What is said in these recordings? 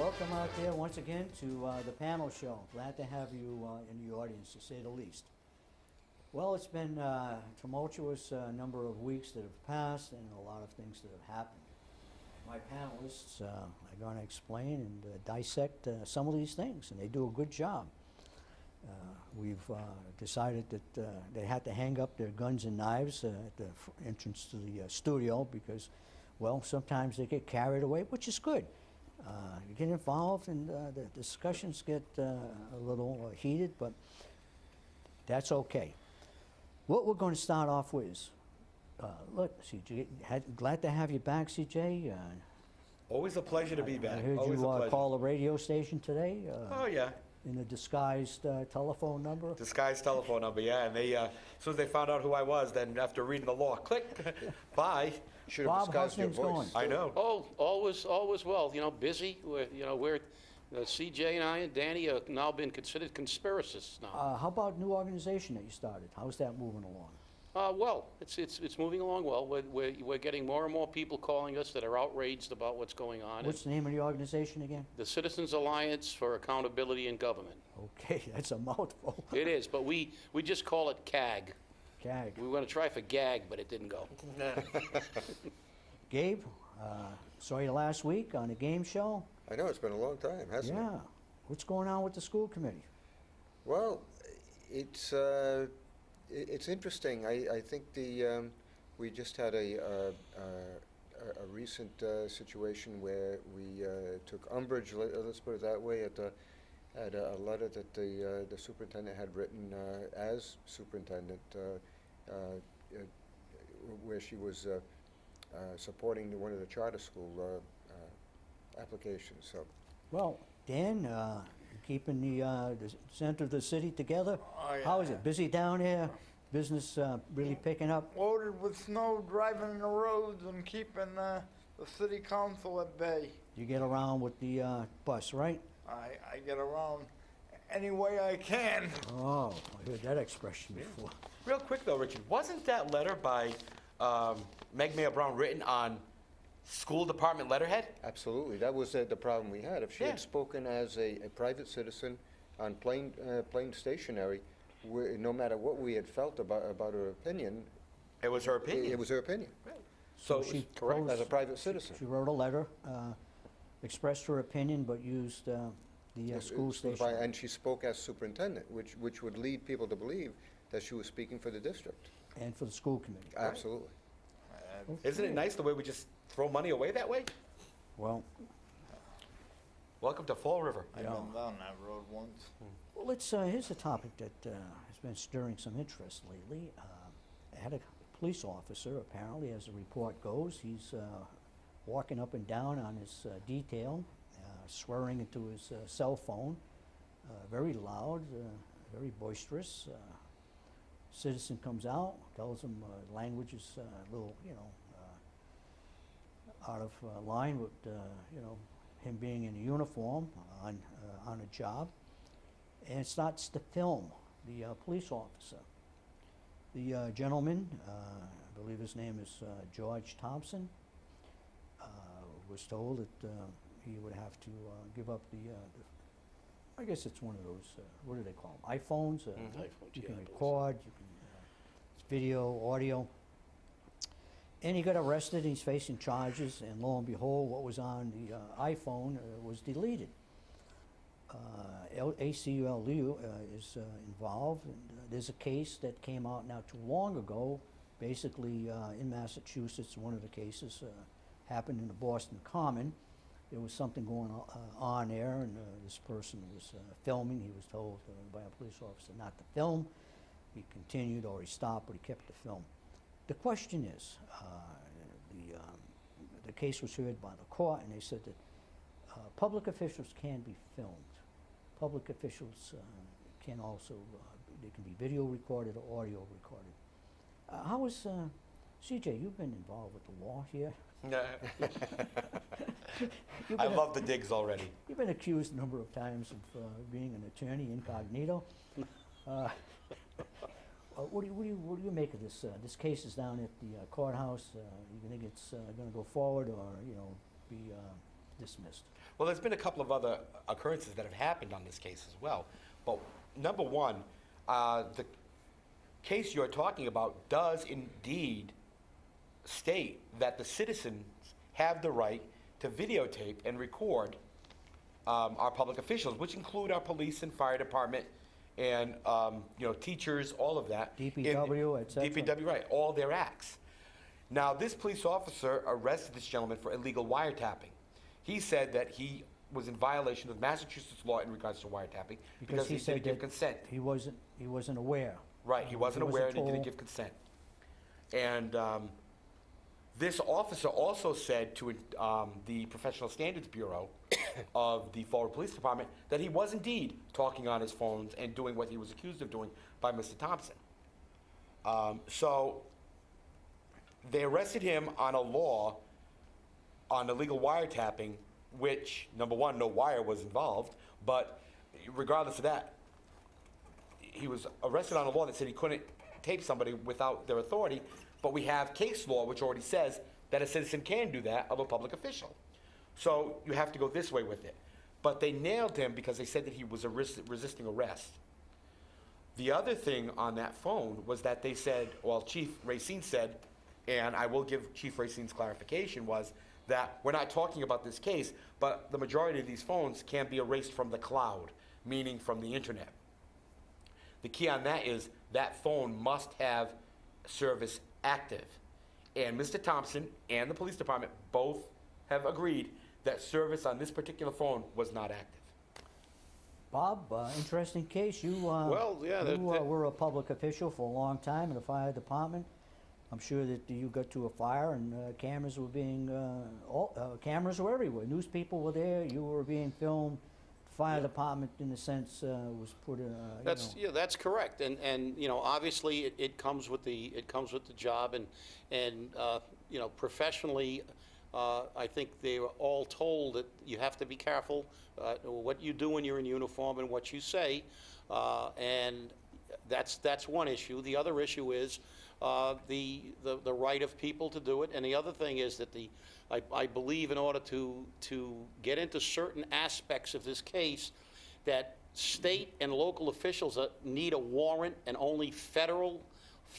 Welcome out there once again to the panel show. Glad to have you in the audience, to say the least. Well, it's been a tumultuous number of weeks that have passed and a lot of things that have happened. My panelists are going to explain and dissect some of these things, and they do a good job. We've decided that they had to hang up their guns and knives at the entrance to the studio because, well, sometimes they get carried away, which is good. You get involved and the discussions get a little heated, but that's okay. What we're going to start off with is, look, CJ, glad to have you back, CJ. Always a pleasure to be back. I heard Always you a pleasure. call a radio station today. Oh, yeah. In a disguised telephone number. Disguised telephone number, yeah. And they, as soon as they found out who I was, then after reading the law, click, bye. Should have Bob, how's disguised your things voice. going? I know. Oh, always well. You know, busy. We're CJ and I and Danny have now been considered conspiracists now. How about new organization that you started? How's that moving along? Well, it's moving along well. We're getting more and more people calling us that are outraged about what's going on. What's the name of the organization again? The Citizens Alliance for Accountability in Government. Okay, that's a mouthful. It is, but we just call it CAG. CAG. We were going to try for GAG, but it didn't go. Gabe, saw you last week on the game show. I know, it's been a long time, hasn't it? Yeah. What's going on with the school committee? Well, it's interesting. I think we just had a recent situation where we took umbrage, let's put it that way, at a letter that the superintendent had written as superintendent, where she was supporting one of the charter school applications. So, Well, Dan, keeping the center of the city together. Oh, yeah. How is it? Busy down here? Business really picking up? Loaded with snow, driving the roads and keeping the city council at bay. You get around with the bus, right? I get around any way I can. Oh, I heard that expression before. Real quick, though, Richard, wasn't that letter by Meg Mayor Brown written on school department letterhead? absolutely, that was the problem we had. If she Yeah. had spoken as a private citizen on plain stationery, no matter what we had felt about her opinion, It was her opinion. it was her opinion So she correct. as a private citizen. She wrote a letter, expressed her opinion, but used the Yes, school it's by- station. And she spoke as superintendent, which would lead people to believe that she was speaking for the district. And for the school committee. Absolutely. Isn't it nice the way we just throw money away that way? Well, Welcome to Fall River. I've been down that road once. well, here's a topic that has been stirring some interest lately. I had a police officer, apparently, as the report goes, he's walking up and down on his detail, swearing into his cell phone, very loud, very boisterous. Citizen comes out, tells him language is a little, out of line with, him being in a uniform on a job, and starts to film the police officer. The gentleman, I believe his name is George Thompson, was told that he would have to give up I guess it's one of those, what do they call them, iPhones? iPhones, You yeah, can I believe so. record, you can, it's video, audio. And he got arrested, he's facing charges, and lo and behold, what was on the iPhone was deleted. ACLU is involved, and there's a case that came out not too long ago, basically in Massachusetts. One of the cases happened in the Boston Common. There was something going on there, and this person was filming. He was told by a police officer not to film. He continued, or he stopped, but he kept the film. The question is, the case was heard by the court, and they said that public officials can be filmed. Public officials can also, they can be video recorded or audio recorded. How is, CJ, you've been involved with the law here. I love the digs already. You've been accused a number of times of being an attorney incognito. What do you make of this? This case is down at the courthouse. You think it's going to go forward, or be dismissed. Well, there's been a couple of other occurrences that have happened on this case as well. But number one, the case you're talking about does indeed state that the citizens have the right to videotape and record our public officials, which include our police and fire department and teachers, all of that. DPW, et cetera. DPW, right, all their acts. Now, this police officer arrested this gentleman for illegal wiretapping. He said that he was in violation of Massachusetts law in regards to wiretapping because he said didn't give that consent. He wasn't aware. Right, he wasn't He aware wasn't and he didn't told. give consent. And this officer also said to the Professional Standards Bureau of the Fall River Police Department that he was indeed talking on his phones and doing what he was accused of doing by Mr. Thompson. So they arrested him on a law on illegal wiretapping, which, number one, no wire was involved, but regardless of that, he was arrested on a law that said he couldn't tape somebody without their authority, but we have case law which already says that a citizen can do that of a public official. So you have to go this way with it. But they nailed him because they said that he was resisting arrest. The other thing on that phone was that they said, well, Chief Racine said, and I will give Chief Racine's clarification, was that we're not talking about this case, but the majority of these phones can be erased from the cloud, meaning from the internet. The key on that is that phone must have service active. And Mr. Thompson and the police department both have agreed that service on this particular phone was not active. Bob, interesting case. You, Well, yeah, you were a public official for a long time in the fire department. I'm sure that you got to a fire and cameras were being, cameras were everywhere. News people were there. You were being filmed. Fire department, in a sense, was put. That's correct, and obviously it comes with the job, and professionally, I think they were all told that you have to be careful what you do when you're in uniform and what you say, and that's one issue. The other issue is the right of people to do it, and the other thing is that I believe in order to get into certain aspects of this case, that state and local officials need a warrant, and only federal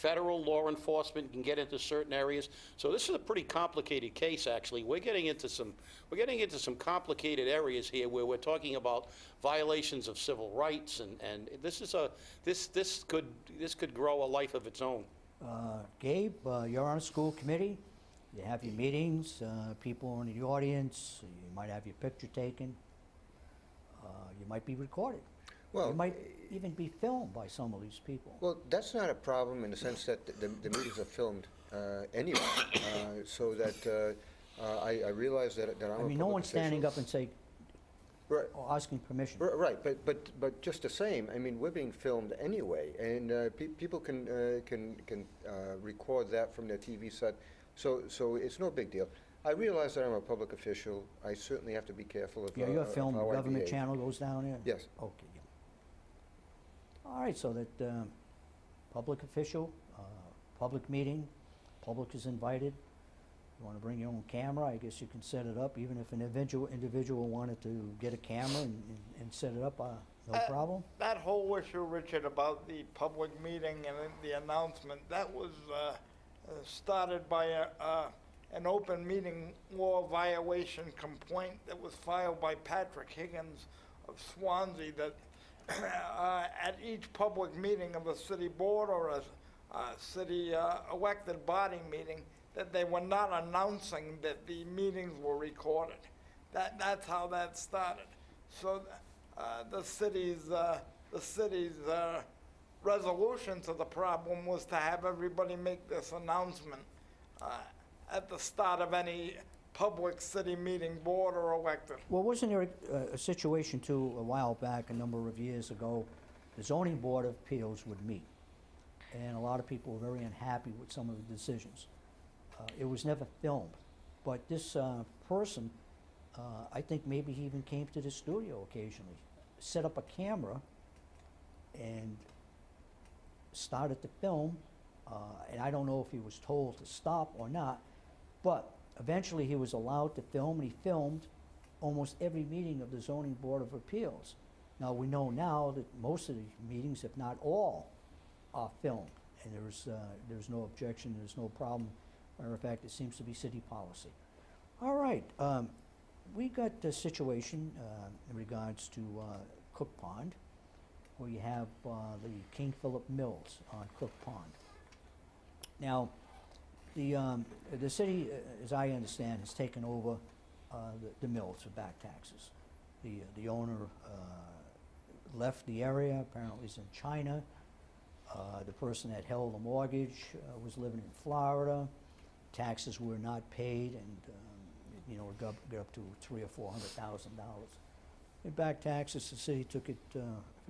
law enforcement can get into certain areas. So this is a pretty complicated case, actually. We're getting into some complicated areas here where we're talking about violations of civil rights, and this could grow a life of its own. Gabe, you're on a school committee. You have your meetings, people in the audience. You might have your picture taken. You might be recorded. Well, you might even be filmed by some of these people. Well, that's not a problem in the sense that the meetings are filmed anyway, so that I realize that I'm a I mean, no public one's standing official. up and say, Right. or asking permission. Right, but just the same, I mean, we're being filmed anyway, and people can record that from their TV set, so it's no big deal. I realize that I'm a public official. I certainly have to be careful of Yeah, you're of filmed, the how I government behave. channel goes down there? Yes. Okay, yeah. All right, so that public official, public meeting, public is invited. You want to bring your own camera, I guess you can set it up, even if an individual wanted to get a camera and set it up, no problem? That whole issue, Richard, about the public meeting and the announcement, that was started by an open meeting law violation complaint that was filed by Patrick Higgins of Swansea, that at each public meeting of a city board or a city elected body meeting, that they were not announcing that the meetings were recorded. That's how that started. So the city's resolution to the problem was to have everybody make this announcement at the start of any public city meeting, board or elected. Well, wasn't there a situation too, a while back, a number of years ago, the zoning board of appeals would meet, and a lot of people were very unhappy with some of the decisions. It was never filmed, but this person, I think maybe he even came to the studio occasionally, set up a camera and started to film, and I don't know if he was told to stop or not, but eventually he was allowed to film, and he filmed almost every meeting of the zoning board of appeals. Now, we know now that most of the meetings, if not all, are filmed, and there's no objection, there's no problem. Matter of fact, it seems to be city policy. All right, we got the situation in regards to Cook Pond, where you have the King Philip Mills on Cook Pond. Now, the city, as I understand, has taken over the mills for back taxes. The owner left the area, apparently he's in China. The person that held the mortgage was living in Florida. Taxes were not paid, and it got up to $300,000 or $400,000. In back taxes, the city took it for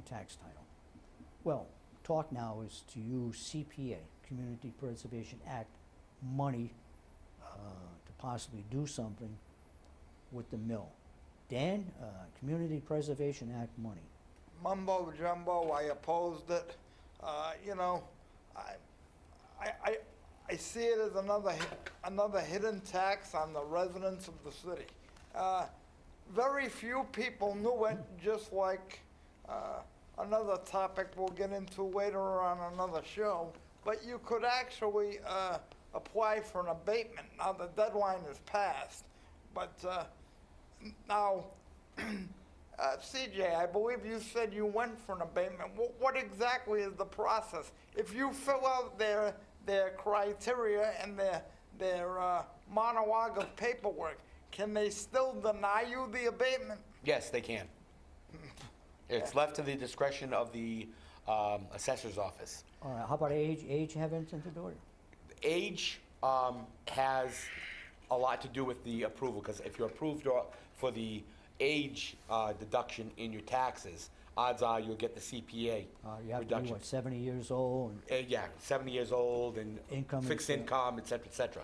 tax title. Well, talk now is to use CPA, Community Preservation Act, money to possibly do something with the mill. Dan, Community Preservation Act money. Mumbo jumbo, I opposed it. I see it as another hidden tax on the residents of the city. Very few people knew it, just like another topic we'll get into later on another show. But you could actually apply for an abatement. Now the deadline is passed, but now, CJ, I believe you said you went for an abatement. What exactly is the process? If you fill out their criteria and their monologue of paperwork, can they still deny you the abatement? Yes, they can. It's left to the discretion of the assessor's office. All right, how about age? Age have anything to do with it? Age has a lot to do with the approval, because if you're approved for the age deduction in your taxes, odds are you'll get the CPA You have to be, reduction. what, 70 years old? Yeah, 70 years old and Income fixed is, income, et cetera, et cetera.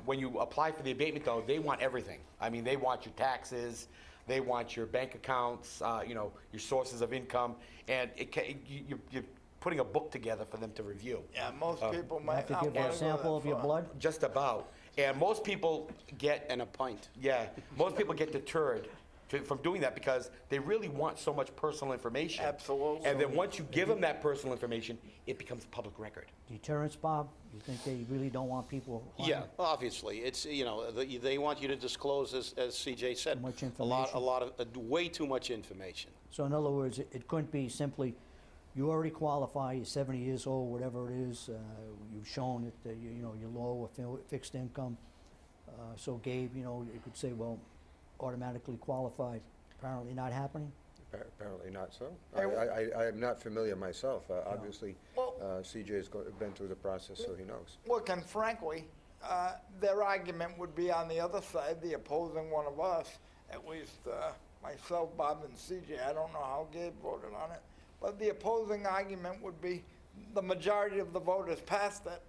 When you apply for the abatement, though, they want everything. I mean, they want your taxes, they want your bank accounts, your sources of income, and you're putting a book together for them to review. Yeah, most people You might have to not give wanna a go sample that of your far. blood? Just about. And most people get, And a pint. most people get deterred from doing that because they really want so much personal information. Absolutely. And then once you give them that personal information, it becomes public record. Deterrence, Bob? You think they really don't want people? Yeah, obviously, it's, they want you to disclose, as CJ said. Too much A information. lot of, way too much information. So in other words, it couldn't be simply, you already qualify, you're 70 years old, whatever it is, you've shown that, you're low or fixed income. So Gabe, you could say, well, automatically qualified. Apparently not happening? Apparently not so. Hey, I am not familiar myself. Obviously, Well- CJ's been through the process, so he knows. Look, and frankly, their argument would be on the other side, the opposing one of us, at least myself, Bob, and CJ. I don't know how Gabe voted on it, but the opposing argument would be the majority of the voters passed it.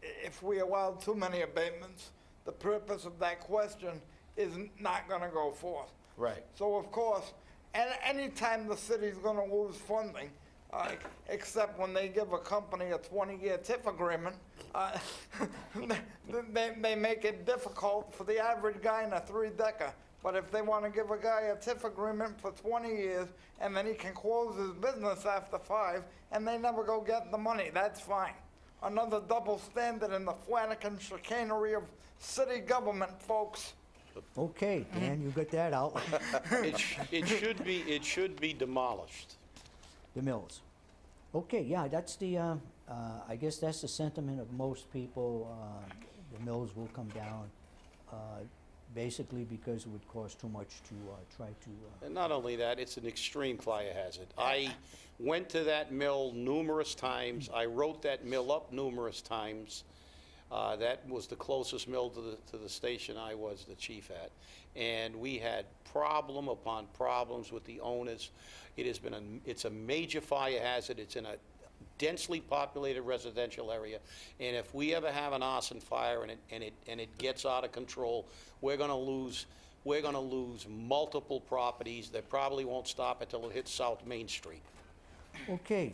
If we allowed too many abatements, the purpose of that question is not going to go forth. Right. So of course, anytime the city's gonna lose funding, except when they give a company a 20-year TIF agreement, they make it difficult for the average guy in a three-decker. But if they wanna give a guy a TIF agreement for 20 years, and then he can close his business after 5, and they never go get the money, that's fine. Another double standard in the Flanagan chicanery of city government, folks. Okay, Dan, you got that out. It should be demolished. The mills. Okay, yeah, that's the, I guess that's the sentiment of most people. The mills will come down, basically because it would cost too much to try to. And not only that, it's an extreme fire hazard. I went to that mill numerous times. I wrote that mill up numerous times. That was the closest mill to the station I was the chief at. And we had problem upon problems with the owners. It's a major fire hazard. It's in a densely populated residential area. And if we ever have an arson fire and it gets out of control, we're gonna lose multiple properties that probably won't stop until it hits South Main Street. Okay,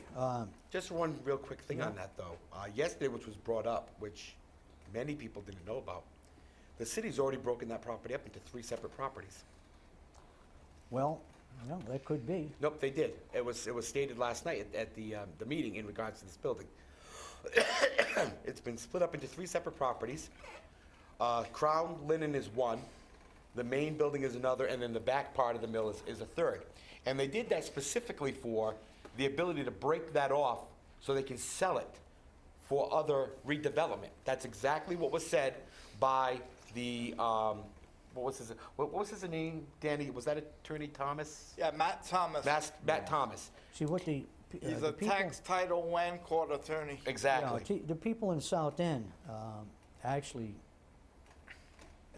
Just one real quick thing on that, though. Yesterday, which was brought up, which many people didn't know about, the city's already broken that property up into 3 separate properties. Well, that could be. Nope, they did. It was stated last night at the meeting in regards to this building. It's been split up into 3 separate properties. Crown Linen is one, the main building is another, and then the back part of the mill is a third. And they did that specifically for the ability to break that off so they can sell it for other redevelopment. That's exactly what was said by the, what was his name, Danny? Was that Attorney Thomas? Yeah, Matt Thomas. Matt Thomas. See, what the He's the a people- tax title land court attorney. Exactly. The people in South End, actually,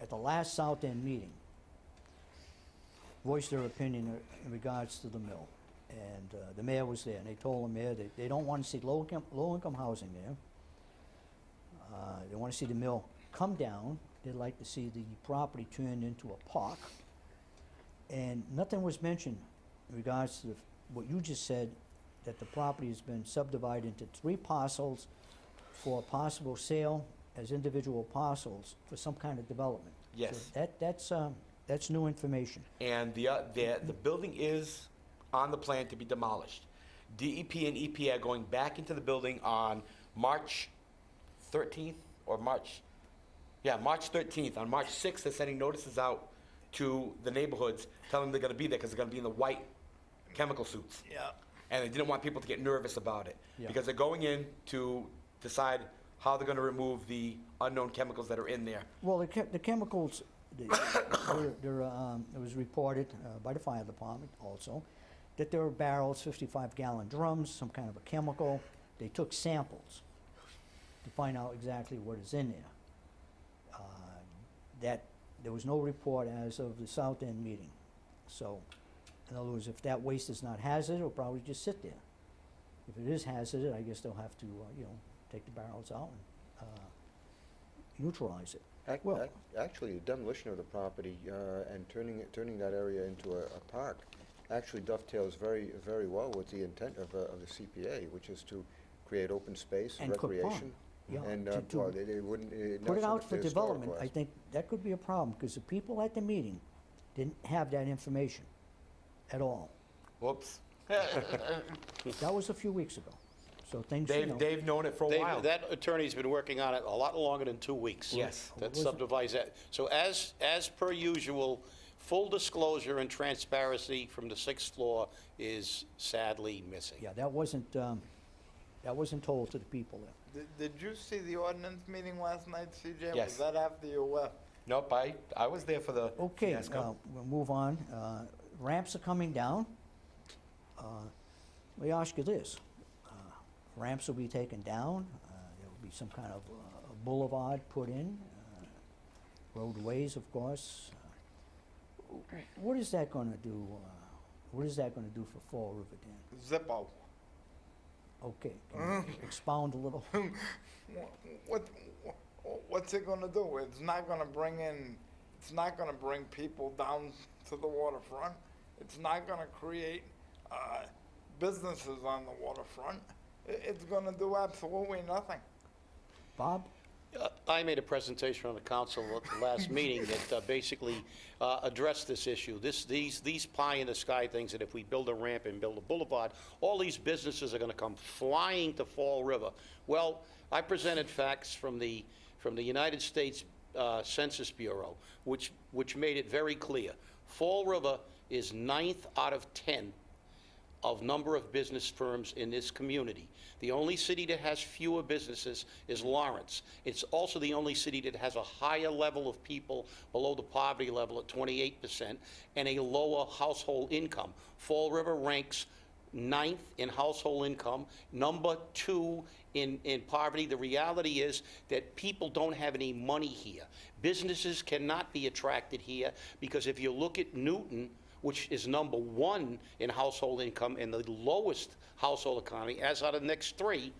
at the last South End meeting, voiced their opinion in regards to the mill. And the mayor was there, and they told the mayor that they don't want to see low-income housing there. They want to see the mill come down. They'd like to see the property turned into a park. And nothing was mentioned in regards to what you just said, that the property has been subdivided into 3 parcels for possible sale as individual parcels for some kind of development. Yes. So that's new information. And the building is on the plan to be demolished. DEP and EPA are going back into the building on March 13th or March 13th. On March 6th, they're sending notices out to the neighborhoods telling them they're going to be there because they're going to be in the white chemical suits. Yeah. And they didn't want people to get nervous about it Yeah. because they're going in to decide how they're going to remove the unknown chemicals that are in there. Well, the chemicals, it was reported by the fire department also, that there were barrels, 55-gallon drums, some kind of a chemical. They took samples to find out exactly what is in there. There was no report as of the South End meeting. So, in other words, if that waste is not hazardous, it'll probably just sit there. If it is hazardous, I guess they'll have to, take the barrels out and neutralize it. Well- Actually, the demolition of the property and turning that area into a park actually dovetails very, very well with the intent of the CPA, which is to create open space, And Cook Pond. recreation. Yeah, And, to well, they wouldn't, Put it not so out much for the historic development. I cost. think that could be a problem, because the people at the meeting didn't have that information at all. Whoops. That was a few weeks ago. So things, They've known it for a while. That attorney's been working on it a lot longer than 2 weeks. Yes. That Was it? subdivides that. So as per usual, full disclosure and transparency from the 6th floor is sadly missing. yeah, that wasn't told to the people there. Did you see the ordinance meeting last night, CJ? Yes. Was that after you left? Nope, I was there for the Okay, fiasco. we'll move on. Ramps are coming down. Let me ask you this. Ramps will be taken down. There will be some kind of a boulevard put in. Roadways, of course. What is that gonna do? What is that gonna do for Fall River Dan? Zippo. Okay, can you expound a little? What's it gonna do? It's not gonna bring people down to the waterfront. It's not gonna create businesses on the waterfront. It's gonna do absolutely nothing. Bob? I made a presentation on the council at the last meeting that basically addressed this issue. These pie-in-the-sky things, that if we build a ramp and build a boulevard, all these businesses are going to come flying to Fall River. Well, I presented facts from the United States Census Bureau, which made it very clear. Fall River is 9th out of 10 of number of business firms in this community. The only city that has fewer businesses is Lawrence. It's also the only city that has a higher level of people below the poverty level at 28% and a lower household income. Fall River ranks 9th in household income, number 2 in poverty. The reality is that people don't have any money here. Businesses cannot be attracted here because if you look at Newton, which is number 1 in household income and the lowest household economy, as are the next 3,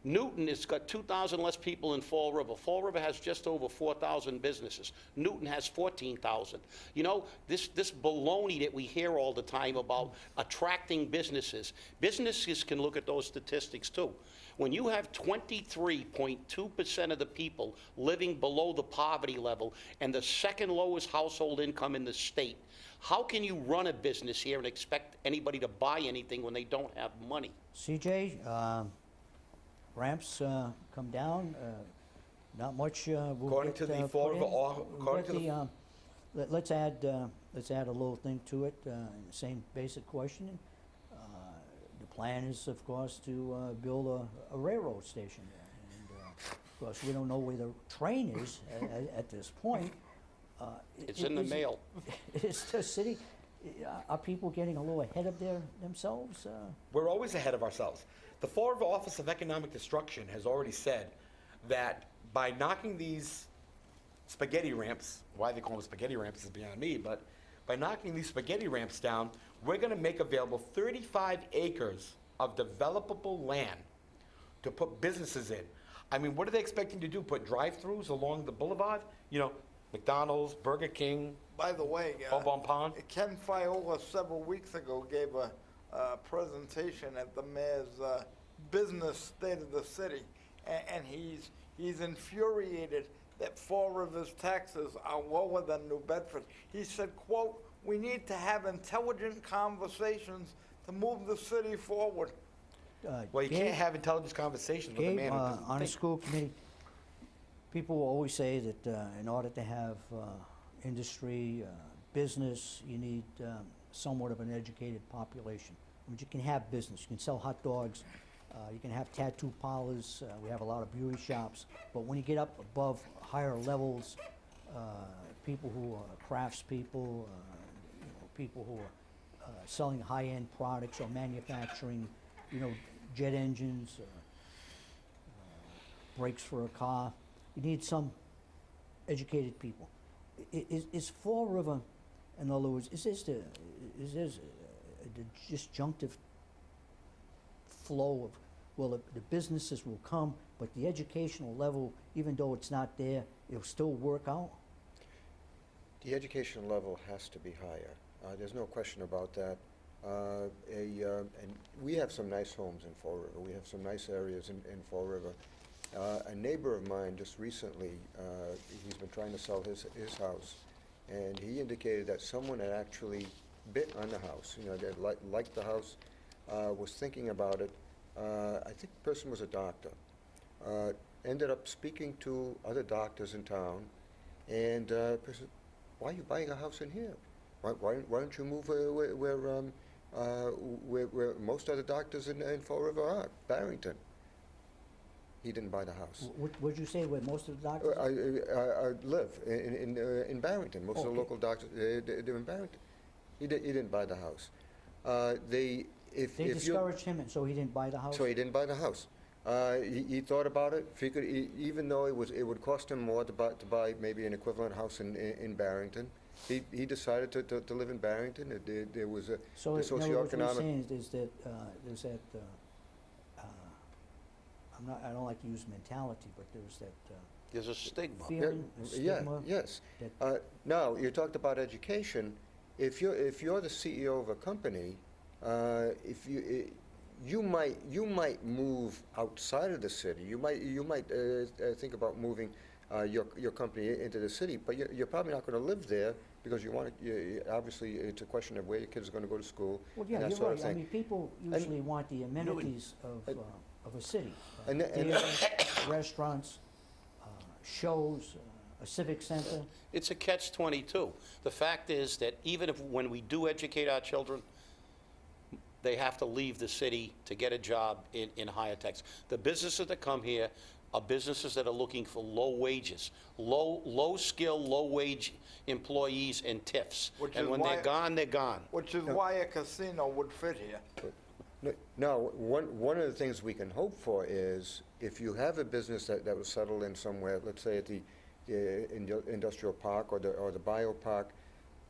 Newton has got 2,000 less people in Fall River. Fall River has just over 4,000 businesses. Newton has 14,000. You know, this baloney that we hear all the time about attracting businesses, businesses can look at those statistics too. When you have 23.2% of the people living below the poverty level and the second lowest household income in the state, how can you run a business here and expect anybody to buy anything when they don't have money? CJ, ramps come down, not much will According get to the put Fall in. River We'll according get to the- let's add a little thing to it, same basic question. The plan is, of course, to build a railroad station there. And, of course, we don't know where the train is at this point. It's in the mail. Is the city, are people getting a little ahead of themselves? We're always ahead of ourselves. The Fall River Office of Economic Destruction has already said that by knocking these spaghetti ramps, why they call them spaghetti ramps is beyond me, but by knocking these spaghetti ramps down, we're going to make available 35 acres of developable land to put businesses in. I mean, what are they expecting to do? Put drive-throughs along the boulevard? You know, McDonald's, Burger King, By the way, Bonbon Pond? Ken Fiola several weeks ago gave a presentation at the mayor's business state of the city, and he's infuriated that Fall River's taxes are lower than New Bedford. He said, quote, "We need to have intelligent conversations to move the city forward." Well, you Gabe- can't have intelligent conversations with a Gabe, man who doesn't on a think. school committee, people will always say that in order to have industry, business, you need somewhat of an educated population. I mean, you can have business, you can sell hot dogs, you can have tattoo parlors, we have a lot of beauty shops, but when you get up above higher levels, people who are craftspeople, people who are selling high-end products or manufacturing, jet engines, brakes for a car. You need some educated people. Is Fall River, in other words, is this a disjunctive flow of, well, the businesses will come, but the educational level, even though it's not there, it'll still work out? The education level has to be higher. There's no question about that. And we have some nice homes in Fall River. We have some nice areas in Fall River. A neighbor of mine just recently, he's been trying to sell his house, and he indicated that someone had actually bid on the house, that liked the house, was thinking about it. I think the person was a doctor. Ended up speaking to other doctors in town, and the person, "Why are you buying a house in here? Why don't you move where most other doctors in Fall River are, Barrington?" He didn't buy the house. What'd you say, where most of the doctors? I live in Barrington. Most of the Okay. local doctors, they're in Barrington. He didn't buy the house. They If you, discouraged him, and so he didn't buy the house? so he didn't buy the house. He thought about it, figured even though it would cost him more to buy maybe an equivalent house in Barrington, he decided to live in Barrington. There was a So the in other words, what you're socioeconomic. saying is that, I don't like to use mentality, but there's that There's a stigma. feeling, stigma. Yes. that- Now, you talked about education. If you're the CEO of a company, if you might move outside of the city. You might think about moving your company into the city, but you're probably not going to live there because obviously it's a question of where your kids are going to go to school Well, yeah, and that you're sort right. of I thing. mean, people usually want the amenities of a city. And the- and- Theaters, restaurants, shows, a civic center. It's a catch-22. The fact is that even when we do educate our children, they have to leave the city to get a job in higher tax. The businesses that come here are businesses that are looking for low wages, low-skill, low-wage employees and TIFs. Which And is when why- they're gone, they're gone. Which is why a casino would fit here. Now, one of the things we can hope for is if you have a business that was settled in somewhere, let's say at the industrial park or the bio park,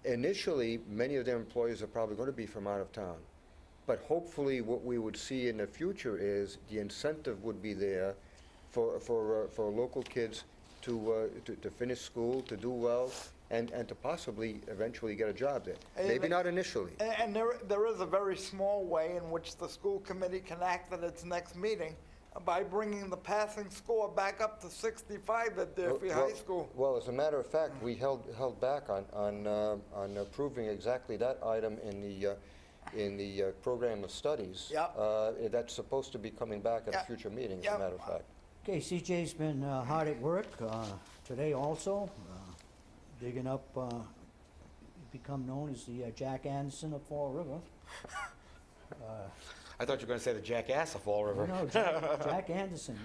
initially, many of their employees are probably going to be from out of town. But hopefully, what we would see in the future is the incentive would be there for local kids to finish school, to do well, and to possibly eventually get a job there. Maybe not initially. And there is a very small way in which the school committee can act at its next meeting by bringing the passing score back up to 65 at Durfee High School. Well, as a matter of fact, we held back on approving exactly that item in the program of studies. Yep. That's supposed to be coming back at a Yep. future meeting, as a Yep. matter of fact. Okay, CJ's been hard at work today also, digging up, become known as the Jack Anderson of Fall River. I thought you were going to say the jackass of Fall River. No, Jack Anderson.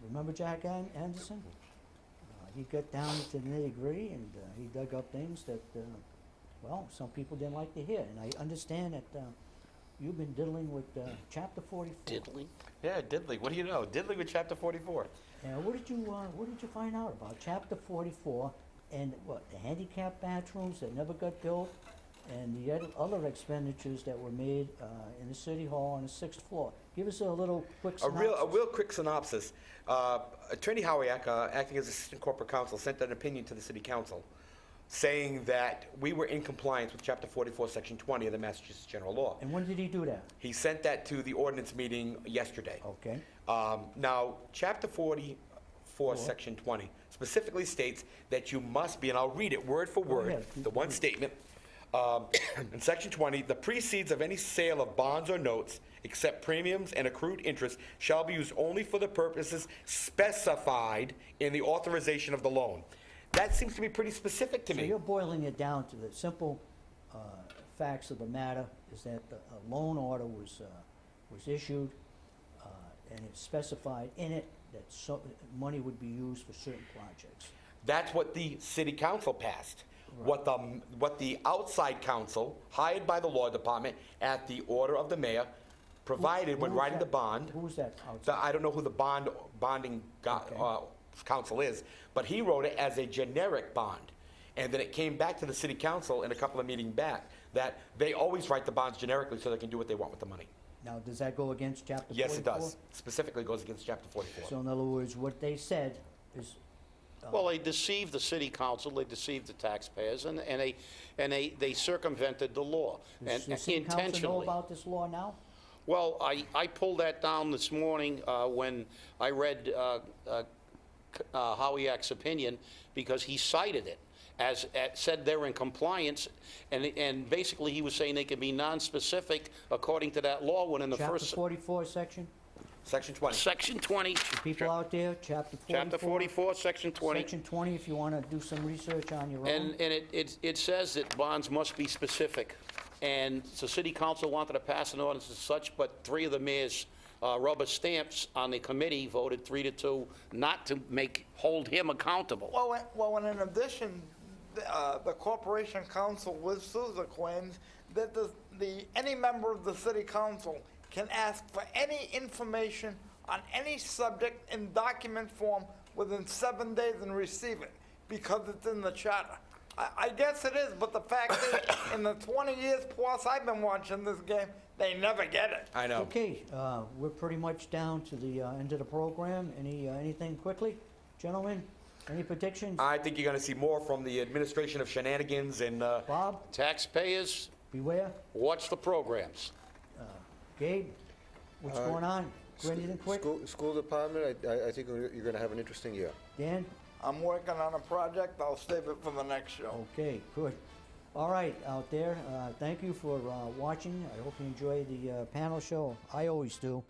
Remember Jack Anderson? He got down to the nitty-gritty, and he dug up things that, well, some people didn't like to hear. And I understand that you've been diddling with Chapter 44. Diddly. Yeah, Diddley. What do you know? Diddley with Chapter 44. What did you find out about Chapter 44 and what, the handicap bathrooms that never got built, and the other expenditures that were made in the City Hall on the 6th floor? Give us a little quick A synopsis. real quick synopsis. Attorney Howiak, acting as Assistant Corporate Counsel, sent an opinion to the City Council saying that we were in compliance with Chapter 44, Section 20 of the Massachusetts General Law. And when did he do that? He sent that to the ordinance meeting yesterday. Okay. Now, Chapter 44, Section 20 specifically states that you must be, and I'll read it word for word, ahead. the one statement. In Section 20, the proceeds of any sale of bonds or notes, except premiums and accrued interest, shall be used only for the purposes specified in the authorization of the loan. That seems to be pretty specific to So me. you're boiling it down to the simple facts of the matter, is that a loan order was issued, and it specified in it that money would be used for certain projects. That's what the city council passed. What the outside counsel, hired by the law department at the order of the mayor, provided when Who was writing the that? bond. Who was that outside? I don't know who the bonding Okay. counsel is, but he wrote it as a generic bond. And then it came back to the city council in a couple of meetings back that they always write the bonds generically so they can do what they want with the money. Now, does that go against Chapter 44? Yes, it does. Specifically goes against Chapter 44. So in other words, what they said is, Well, they deceived the city council, they deceived the taxpayers, and they circumvented the law, and does the city council know intentionally. about this law now? Well, I pulled that down this morning when I read Howiak's opinion, because he cited it as said they're in compliance, and basically he was saying they can be non-specific according to that law, when in the Chapter first. 44 section? Section 20. Section 20. People out there, Chapter 44? Chapter 44, Section 20. Section 20, if you want to do some research on your own. And it says that bonds must be specific. And the city council wanted to pass an ordinance as such, but 3 of the mayor's rubber stamps on the committee voted 3-2 not to hold him accountable. Well, and in addition, the Corporation Council with Sousa claims that any member of the city council can ask for any information on any subject in document form within 7 days and receive it, because it's in the charter. I guess it is, but the fact is, in the 20 years plus I've been watching this game, they never get it. I know. Okay, we're pretty much down to the end of the program. Anything quickly, gentlemen? Any predictions? I think you're going to see more from the administration of shenanigans and Bob, Taxpayers, beware. watch the programs. Gabe, what's going on? Anything quick? School department, I think you're going to have an interesting year. Dan? I'm working on a project, I'll save it for the next show. Okay, good. All right, out there, thank you for watching. I hope you enjoy the panel show. I always do.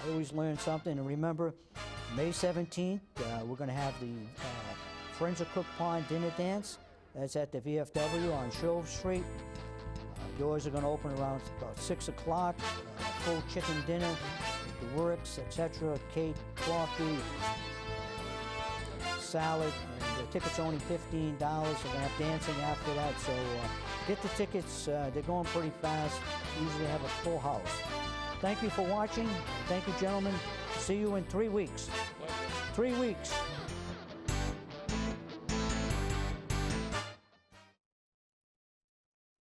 I always learn something. And remember, May 17th, we're going to have the Friends of Cook Pond Dinner Dance. That's at the VFW on Shove Street. Doors are going to open around about 6 o'clock. Full chicken dinner, the works, etc. Cake, coffee, salad, and the tickets only $15. We're going to have dancing after that, so get the tickets. They're going pretty fast. Usually have a full house. Thank you for watching. Thank you, gentlemen. See you in 3 weeks. 3 weeks.